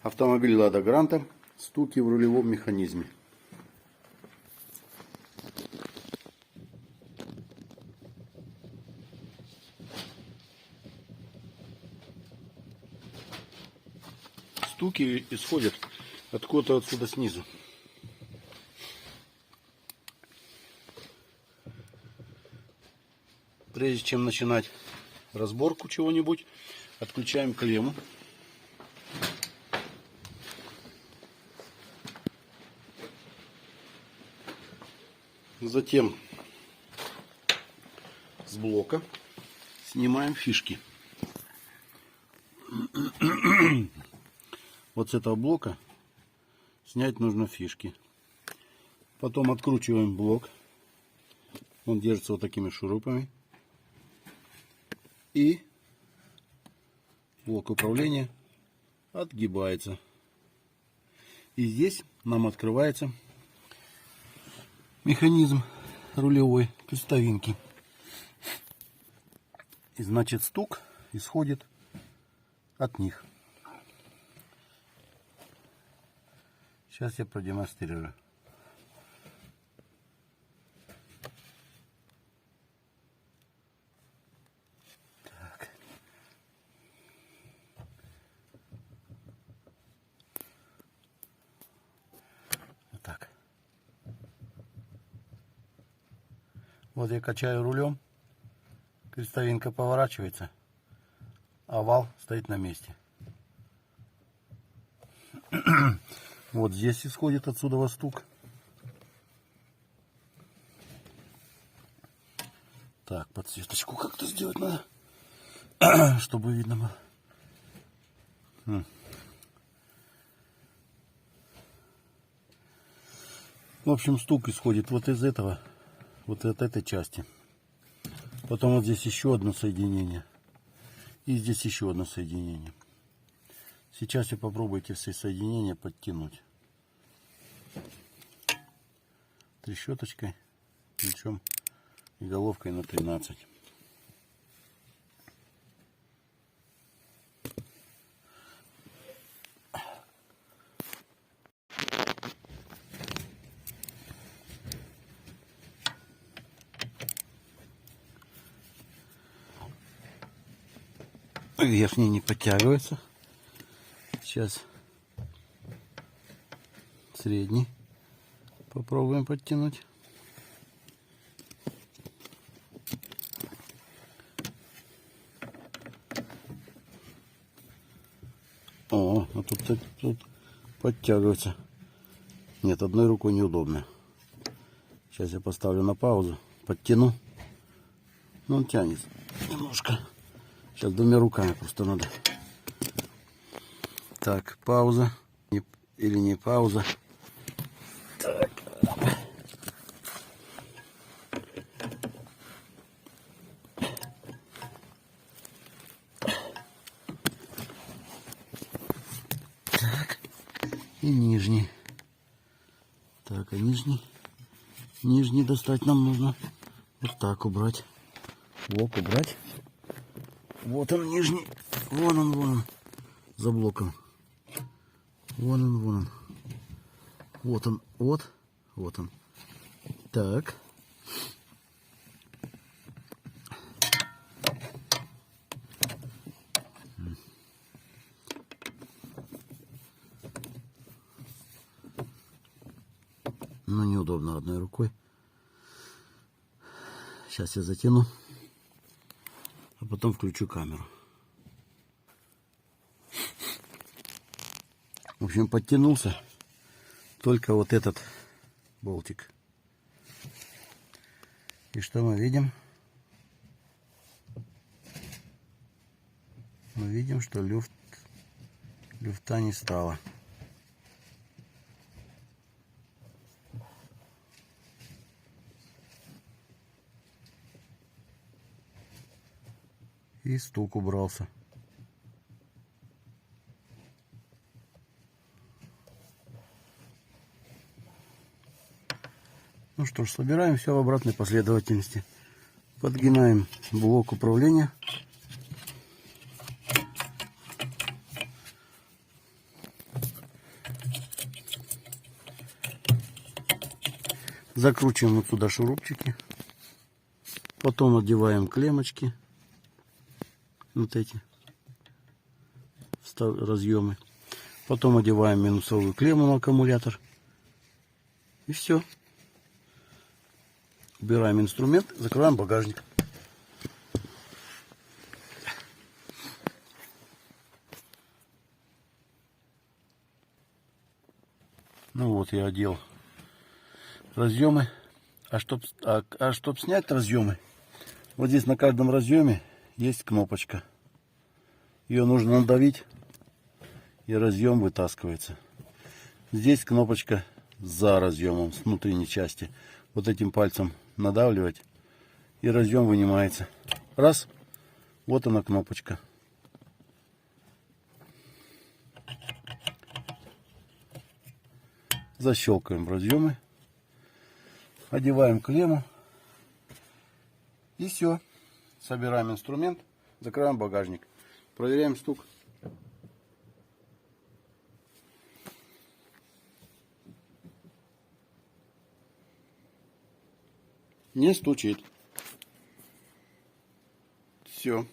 Автомобиль Лада Гранта. Стуки в рулевом механизме. Стуки исходят откуда-то отсюда снизу. Прежде чем начинать разборку чего-нибудь, отключаем клемму. Затем с блока снимаем фишки. Вот с этого блока снять нужно фишки. Потом откручиваем блок. Он держится вот такими шурупами. И блок управления отгибается. И здесь нам открывается механизм рулевой крестовинки. И значит стук исходит от них. Сейчас я продемонстрирую. Так. Вот так. Вот я качаю рулем, крестовинка поворачивается, а вал стоит на месте. Вот здесь исходит отсюда стук. Так, подсветочку как-то сделать надо, чтобы видно было. В общем, стук исходит вот из этого, вот от этой части. Потом вот здесь еще одно соединение. И здесь еще одно соединение. Сейчас я попробую эти все соединения подтянуть. Трещоточкой, ключом и головкой на 13. Верхний не подтягивается. Сейчас средний попробуем подтянуть. О, а тут подтягивается. Нет, одной рукой неудобно. Сейчас я поставлю на паузу, подтяну. Ну, он тянется немножко. Сейчас двумя руками просто надо. Так, пауза. Или не пауза. Так. Так. И нижний. Так, а нижний достать нам нужно. Вот так убрать. Блок убрать. Вот он нижний. Вон он. За блоком. Вон он. Вот он. Вот он. Так. Ну, неудобно одной рукой. Сейчас я затяну. А потом включу камеру. В общем, подтянулся только вот этот болтик. И что мы видим? Мы видим, что люфта не стало. И стук убрался. Ну что ж, собираем все в обратной последовательности. Подгинаем блок управления. Закручиваем вот сюда шурупчики. Потом одеваем клеммочки. Вот эти разъемы. Потом одеваем минусовую клемму на аккумулятор. И все. Убираем инструмент, закрываем багажник. Ну вот, я одел разъемы. А чтоб снять разъемы, вот здесь на каждом разъеме есть кнопочка. Ее нужно надавить, и разъем вытаскивается. Здесь кнопочка за разъемом, с внутренней части. Вот этим пальцем надавливать, и разъем вынимается. Раз, вот она кнопочка. Защелкиваем разъемы, одеваем клемму, и все. Собираем инструмент, закрываем багажник, проверяем стук. Не стучит. Все.